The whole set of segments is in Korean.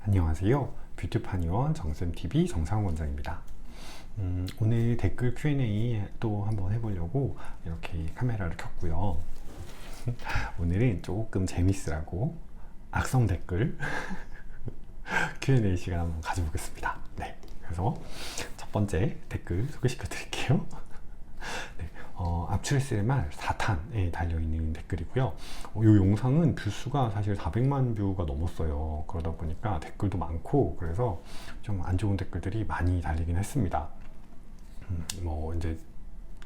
안녕하세요. 뷰티파니원 정쌤TV 정상훈 원장입니다. 오늘 댓글 Q&A 또 한번 해보려고 이렇게 카메라를 켰고요. 오늘은 조금 재밌으라고 악성 댓글 Q&A 시간 한번 가져보겠습니다. 네, 그래서 첫 번째 댓글 소개시켜 드릴게요. 네, 압출SMR 4탄에 달려있는 댓글이고요. 이 영상은 뷰수가 사실 400만 뷰가 넘었어요. 그러다 보니까 댓글도 많고 그래서 좀 안 좋은 댓글들이 많이 달리긴 했습니다. 이제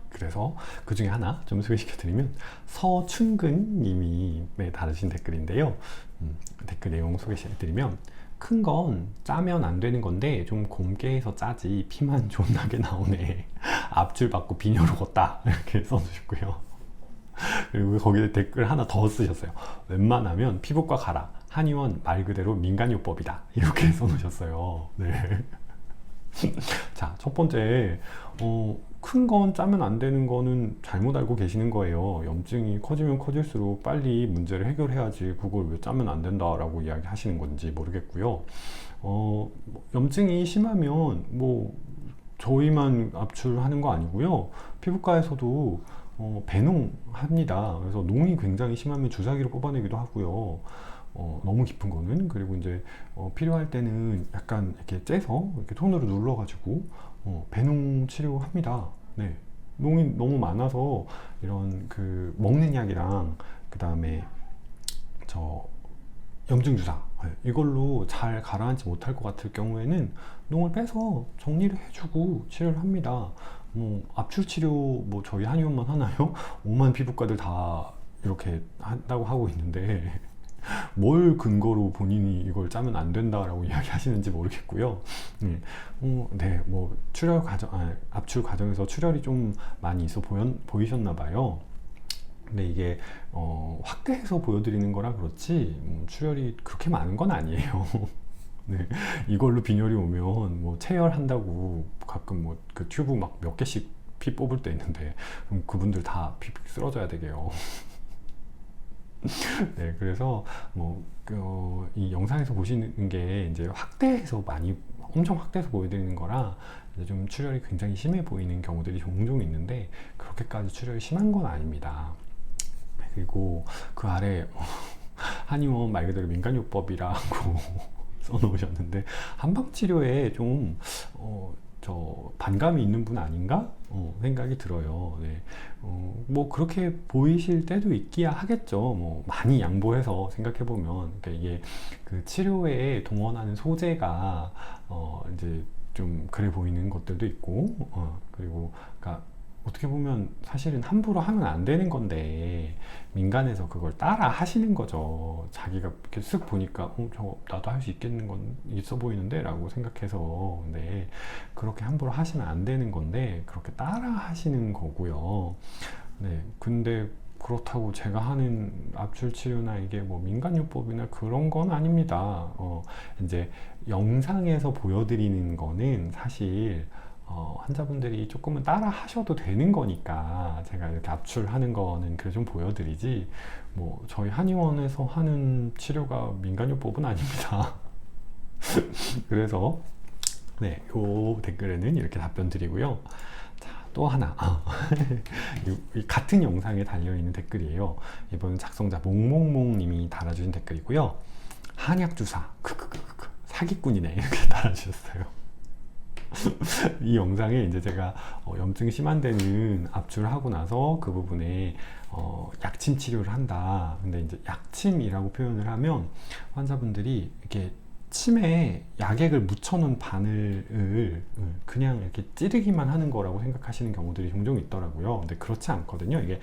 그래서 그 중에 하나 좀 소개시켜 드리면 서춘근 님이 달으신 댓글인데요. 댓글 내용 소개시켜 드리면 큰 건 짜면 안 되는 건데 좀 곰게 해서 짜지 피만 존나게 나오네. 앞줄 받고 비녀로 걷다 이렇게 써주셨고요. 그리고 거기에 댓글 하나 더 쓰셨어요. 웬만하면 피부과 가라. 한의원 말 그대로 민간요법이다 이렇게 써놓으셨어요. 네. 자, 첫 번째 큰 건 짜면 안 되는 거는 잘못 알고 계시는 거예요. 염증이 커지면 커질수록 빨리 문제를 해결해야지 그걸 왜 짜면 안 된다라고 이야기 하시는 건지 모르겠고요. 염증이 심하면 저희만 압출하는 거 아니고요. 피부과에서도 배농합니다. 그래서 농이 굉장히 심하면 주사기로 뽑아내기도 하고요. 너무 깊은 거는 그리고 이제 필요할 때는 약간 이렇게 째서 이렇게 손으로 눌러가지고 배농 치료합니다. 네, 농이 너무 많아서 이런 그 먹는 약이랑 그 다음에 저 염증 주사 이걸로 잘 가라앉지 못할 것 같을 경우에는 농을 빼서 정리를 해주고 치료를 합니다. 압출 치료 저희 한의원만 하나요? 5만 피부과들 다 이렇게 한다고 하고 있는데 뭘 근거로 본인이 이걸 짜면 안 된다라고 이야기하시는지 모르겠고요. 네, 출혈 과정, 압출 과정에서 출혈이 좀 많이 있어 보이셨나 봐요. 근데 이게 확대해서 보여드리는 거라 그렇지 출혈이 그렇게 많은 건 아니에요. 네, 이걸로 빈혈이 오면 체열한다고 가끔 그 튜브 막 몇 개씩 피 뽑을 때 있는데 그럼 그분들 다 피 쓰러져야 되게요. 네, 그래서 이 영상에서 보시는 게 이제 확대해서 엄청 확대해서 보여드리는 거라 이제 좀 출혈이 굉장히 심해 보이는 경우들이 종종 있는데 그렇게까지 출혈이 심한 건 아닙니다. 그리고 그 아래 한의원 말 그대로 민간요법이라고 써놓으셨는데 한방치료에 좀 반감이 있는 분 아닌가? 생각이 들어요. 네. 그렇게 보이실 때도 있기야 하겠죠. 많이 양보해서 생각해보면. 그러니까 이게 그 치료에 동원하는 소재가, 이제 좀 그래 보이는 것들도 있고, 그리고, 그러니까 어떻게 보면 사실은 함부로 하면 안 되는 건데 민간에서 그걸 따라 하시는 거죠. 자기가 이렇게 쓱 보니까 저거 나도 할 수 있겠는 건 있어 보이는데 라고 생각해서. 근데 그렇게 함부로 하시면 안 되는 건데 그렇게 따라 하시는 거고요. 네, 근데 그렇다고 제가 하는 압출 치료나 이게 민간요법이나 그런 건 아닙니다. 이제 영상에서 보여드리는 거는 사실 환자분들이 조금은 따라 하셔도 되는 거니까 제가 이렇게 압출하는 거는 그래 좀 보여드리지 저희 한의원에서 하는 치료가 민간요법은 아닙니다. 그래서 네, 요 댓글에는 이렇게 답변 드리고요. 자, 또 하나 이 같은 영상에 달려있는 댓글이에요. 이번 작성자 몽몽몽 님이 달아주신 댓글이고요. 한약주사 사기꾼이네 이렇게 달아주셨어요. 이 영상에 이제 제가 염증이 심한 데는 압출하고 나서 그 부분에 약침 치료를 한다. 근데 이제 약침이라고 표현을 하면 환자분들이 이렇게 침에 약액을 묻혀놓은 바늘을 그냥 이렇게 찌르기만 하는 거라고 생각하시는 경우들이 종종 있더라고요. 근데 그렇지 않거든요. 이게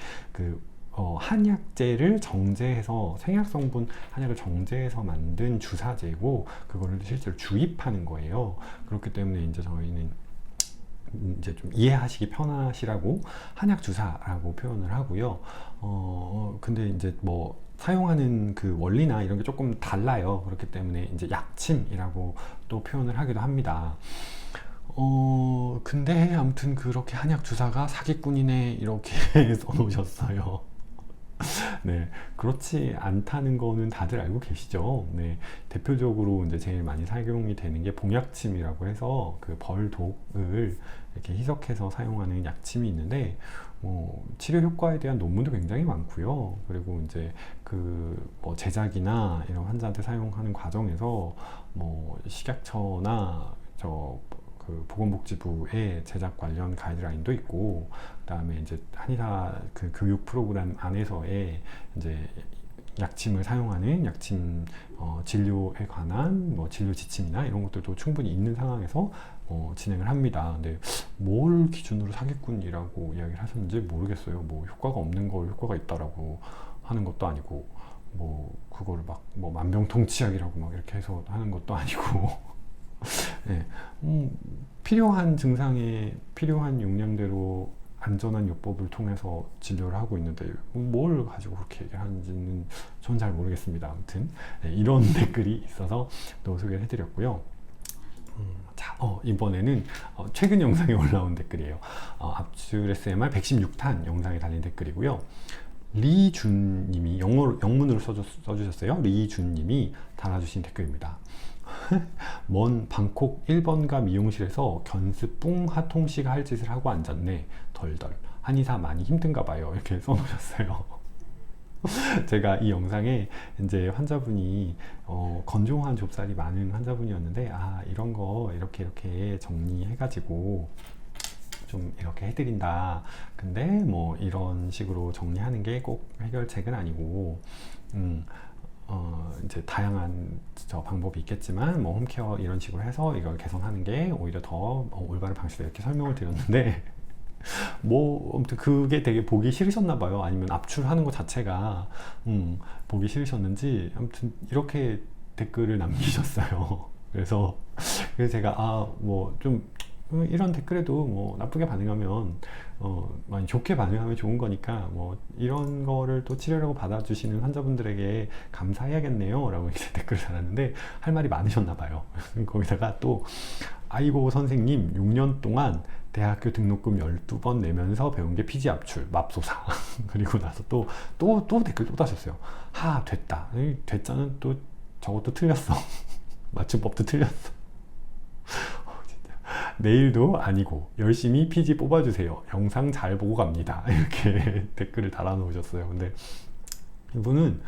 한약재를 정제해서 생약성분 한약을 정제해서 만든 주사제고 그거를 실제로 주입하는 거예요. 그렇기 때문에 이제 저희는 이제 좀 이해하시기 편하시라고 한약 주사라고 표현을 하고요. 근데 이제 사용하는 그 원리나 이런 게 조금 달라요. 그렇기 때문에 이제 약침이라고 또 표현을 하기도 합니다. 근데 아무튼 그렇게 한약 주사가 사기꾼이네 이렇게 써놓으셨어요. 네, 그렇지 않다는 거는 다들 알고 계시죠? 네, 대표적으로 이제 제일 많이 사용이 되는 게 봉약침이라고 해서 그 벌독을 이렇게 희석해서 사용하는 약침이 있는데, 치료 효과에 대한 논문도 굉장히 많고요. 그리고 이제 뭐 제작이나 이런 환자한테 사용하는 과정에서 뭐 식약처나 그 보건복지부의 제작 관련 가이드라인도 있고, 그다음에 이제 한의사 그 교육 프로그램 안에서의 이제 약침을 사용하는 약침 진료에 관한 뭐 진료 지침이나 이런 것들도 충분히 있는 상황에서 진행을 합니다. 근데 뭘 기준으로 사기꾼이라고 이야기를 하셨는지 모르겠어요. 뭐 효과가 없는 걸 효과가 있다라고 하는 것도 아니고, 뭐 그거를 막 뭐 만병통치약이라고 막 이렇게 해서 하는 것도 아니고 네, 필요한 증상에 필요한 용량대로 안전한 요법을 통해서 진료를 하고 있는데 뭘 가지고 그렇게 얘기하는지는 전 잘 모르겠습니다. 아무튼 네, 이런 댓글이 있어서 또 소개를 해드렸고요. 자, 이번에는 최근 영상에 올라온 댓글이에요. 압출 SMR 116탄 영상에 달린 댓글이고요. 리준님이 영문으로 써주셨어요. 리준님이 달아주신 댓글입니다. 먼 방콕 1번가 미용실에서 견습 뿡 하통식 할 짓을 하고 앉았네. 덜덜. 한의사 많이 힘든가 봐요. 이렇게 써놓으셨어요. 제가 이 영상에 이제 환자분이 건조한 좁쌀이 많은 환자분이었는데, 이런 거 이렇게 정리해가지고 좀 이렇게 해드린다. 근데 뭐 이런 식으로 정리하는 게 꼭 해결책은 아니고, 이제 다양한 방법이 있겠지만 뭐 홈케어 이런 식으로 해서 이걸 개선하는 게 오히려 더 올바른 방식이다, 이렇게 설명을 드렸는데 뭐 아무튼 그게 되게 보기 싫으셨나 봐요. 아니면 압출하는 것 자체가 보기 싫으셨는지 아무튼 이렇게 댓글을 남기셨어요. 그래서 제가 뭐 좀 이런 댓글에도 뭐 나쁘게 반응하면 많이 좋게 반응하면 좋은 거니까 뭐 이런 거를 또 치료라고 받아주시는 환자분들에게 감사해야겠네요 라고 이제 댓글을 달았는데, 할 말이 많으셨나 봐요. 거기다가 또 아이고 선생님 6년 동안 대학교 등록금 12번 내면서 배운 게 피지 압출 맙소사. 그리고 나서 또 댓글 또 다셨어요. 됐다. 됐자는 또 저것도 틀렸어. 맞춤법도 틀렸어. 내일도 아니고 열심히 피지 뽑아주세요. 영상 잘 보고 갑니다. 이렇게 댓글을 달아놓으셨어요. 근데 이분은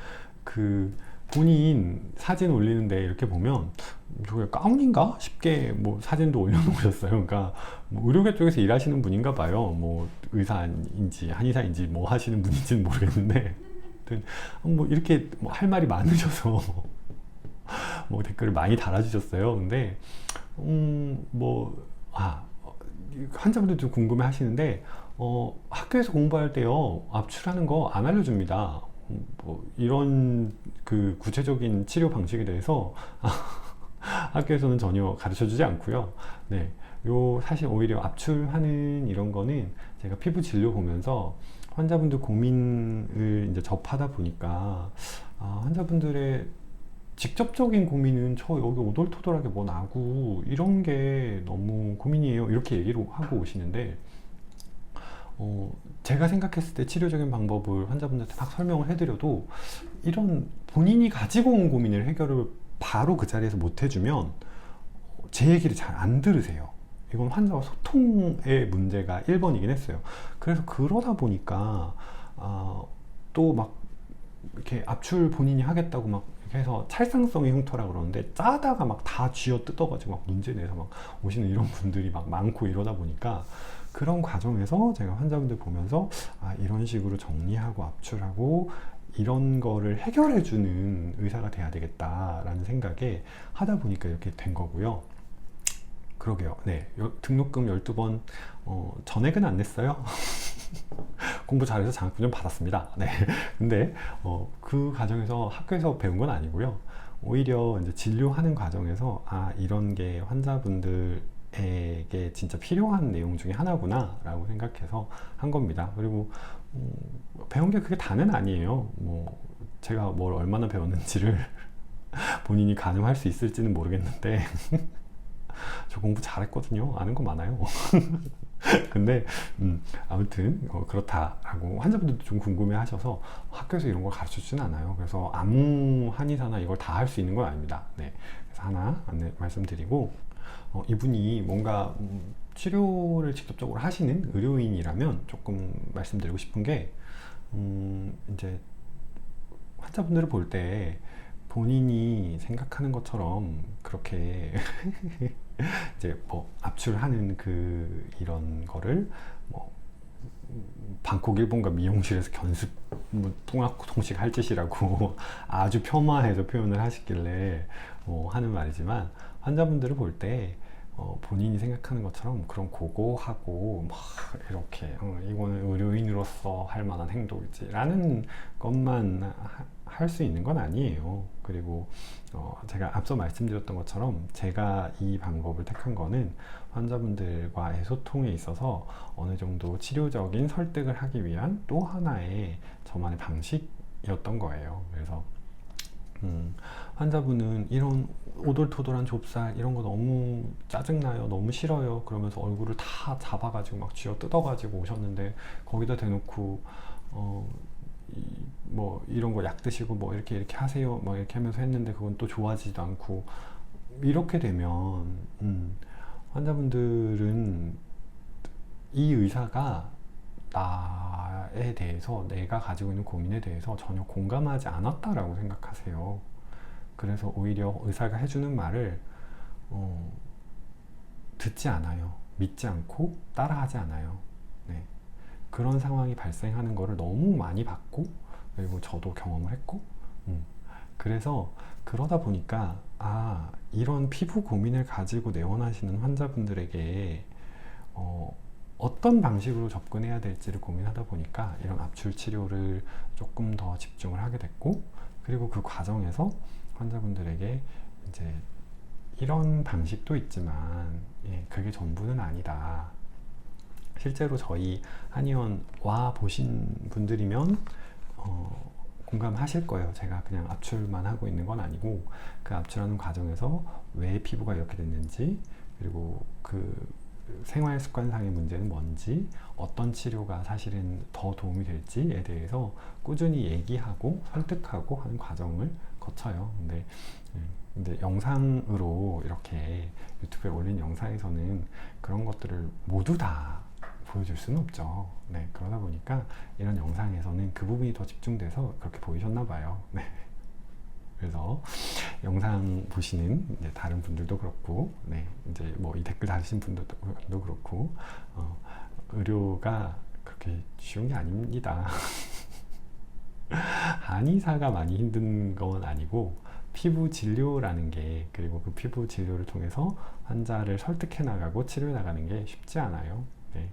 그 본인 사진 올리는데 이렇게 보면 저게 가운인가 싶게 뭐 사진도 올려놓으셨어요. 그러니까 뭐 의료계 쪽에서 일하시는 분인가 봐요. 뭐 의사인지 한의사인지 뭐 하시는 분인지는 모르겠는데, 뭐 이렇게 뭐 할 말이 많으셔서 뭐 댓글을 많이 달아주셨어요. 근데 환자분들도 좀 궁금해 하시는데, 학교에서 공부할 때요, 압출하는 거 안 알려줍니다. 뭐 이런 그 구체적인 치료 방식에 대해서 학교에서는 전혀 가르쳐 주지 않고요. 네, 사실 오히려 압출하는 이런 거는 제가 피부 진료 보면서 환자분들 고민을 이제 접하다 보니까 환자분들의 직접적인 고민은 저 여기 오돌토돌하게 뭐 나고 이런 게 너무 고민이에요, 이렇게 얘기를 하고 오시는데, 제가 생각했을 때 치료적인 방법을 환자분들한테 막 설명을 해드려도 이런 본인이 가지고 온 고민을 해결을 바로 그 자리에서 못 해주면 제 얘기를 잘 안 들으세요. 이건 환자와 소통의 문제가 1번이긴 했어요. 그래서 그러다 보니까 또 막 이렇게 압출 본인이 하겠다고 막 해서 찰상성의 흉터라 그러는데 짜다가 막 다 쥐어 뜯어가지고 막 문제 내서 막 오시는 이런 분들이 막 많고 이러다 보니까, 그런 과정에서 제가 환자분들 보면서 이런 식으로 정리하고 압출하고 이런 거를 해결해주는 의사가 돼야 되겠다라는 생각에 하다 보니까 이렇게 된 거고요. 그러게요. 네, 등록금 12번 전액은 안 냈어요. 공부 잘해서 장학금 좀 받았습니다. 네. 근데 그 과정에서 학교에서 배운 건 아니고요. 오히려 이제 진료하는 과정에서 이런 게 환자분들에게 진짜 필요한 내용 중에 하나구나 라고 생각해서 한 겁니다. 그리고 배운 게 그게 다는 아니에요. 뭐 제가 뭘 얼마나 배웠는지를 본인이 가늠할 수 있을지는 모르겠는데 저 공부 잘했거든요. 아는 거 많아요. 근데 아무튼 그렇다라고 환자분들도 좀 궁금해 하셔서 학교에서 이런 걸 가르쳐 주진 않아요. 그래서 아무 한의사나 이걸 다 할 수 있는 건 아닙니다. 네. 그래서 하나 안내 말씀드리고, 이분이 뭔가 치료를 직접적으로 하시는 의료인이라면 조금 말씀드리고 싶은 게, 이제 환자분들을 볼 때 본인이 생각하는 것처럼 그렇게 이제 뭐 압출하는 이런 거를 뭐 방콕 일본과 미용실에서 견습 뚱아통식 할 짓이라고 아주 폄하해서 표현을 하시길래 하는 말이지만, 환자분들을 볼 때 본인이 생각하는 것처럼 그런 고고하고 막 이렇게 이거는 의료인으로서 할 만한 행동이지 라는 것만 할 수 있는 건 아니에요. 그리고 제가 앞서 말씀드렸던 것처럼 제가 이 방법을 택한 거는 환자분들과의 소통에 있어서 어느 정도 치료적인 설득을 하기 위한 또 하나의 저만의 방식이었던 거예요. 그래서 환자분은 이런 오돌토돌한 좁쌀 이런 거 너무 짜증나요, 너무 싫어요 그러면서 얼굴을 다 잡아가지고 막 쥐어 뜯어가지고 오셨는데, 거기다 대놓고 뭐 이런 거 약 드시고 뭐 이렇게 하세요 막 이렇게 하면서 했는데 그건 또 좋아지지도 않고, 이렇게 되면 환자분들은 이 의사가 나에 대해서, 내가 가지고 있는 고민에 대해서 전혀 공감하지 않았다라고 생각하세요. 그래서 오히려 의사가 해주는 말을 듣지 않아요. 믿지 않고 따라하지 않아요. 네. 그런 상황이 발생하는 거를 너무 많이 봤고, 그리고 저도 경험을 했고, 그래서 그러다 보니까 이런 피부 고민을 가지고 내원하시는 환자분들에게 어떤 방식으로 접근해야 될지를 고민하다 보니까 이런 압출 치료를 조금 더 집중을 하게 됐고, 그리고 그 과정에서 환자분들에게 이제 이런 방식도 있지만 그게 전부는 아니다. 실제로 저희 한의원 와 보신 분들이면 공감하실 거예요. 제가 그냥 압출만 하고 있는 건 아니고, 그 압출하는 과정에서 왜 피부가 이렇게 됐는지, 그리고 그 생활 습관상의 문제는 뭔지, 어떤 치료가 사실은 더 도움이 될지에 대해서 꾸준히 얘기하고 설득하고 하는 과정을 거쳐요. 근데 영상으로 이렇게 유튜브에 올린 영상에서는 그런 것들을 모두 다 보여줄 수는 없죠. 네, 그러다 보니까 이런 영상에서는 그 부분이 더 집중돼서 그렇게 보이셨나 봐요. 네. 그래서 영상 보시는 이제 다른 분들도 그렇고, 네, 이제 뭐 이 댓글 다신 분들도 그렇고, 의료가 그렇게 쉬운 게 아닙니다. 한의사가 많이 힘든 건 아니고, 피부 진료라는 게, 그리고 그 피부 진료를 통해서 환자를 설득해 나가고 치료해 나가는 게 쉽지 않아요. 네.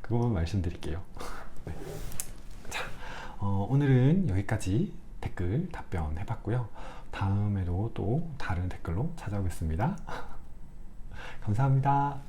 그것만 말씀드릴게요. 네. 자, 오늘은 여기까지 댓글 답변 해봤고요. 다음에도 또 다른 댓글로 찾아오겠습니다. 감사합니다.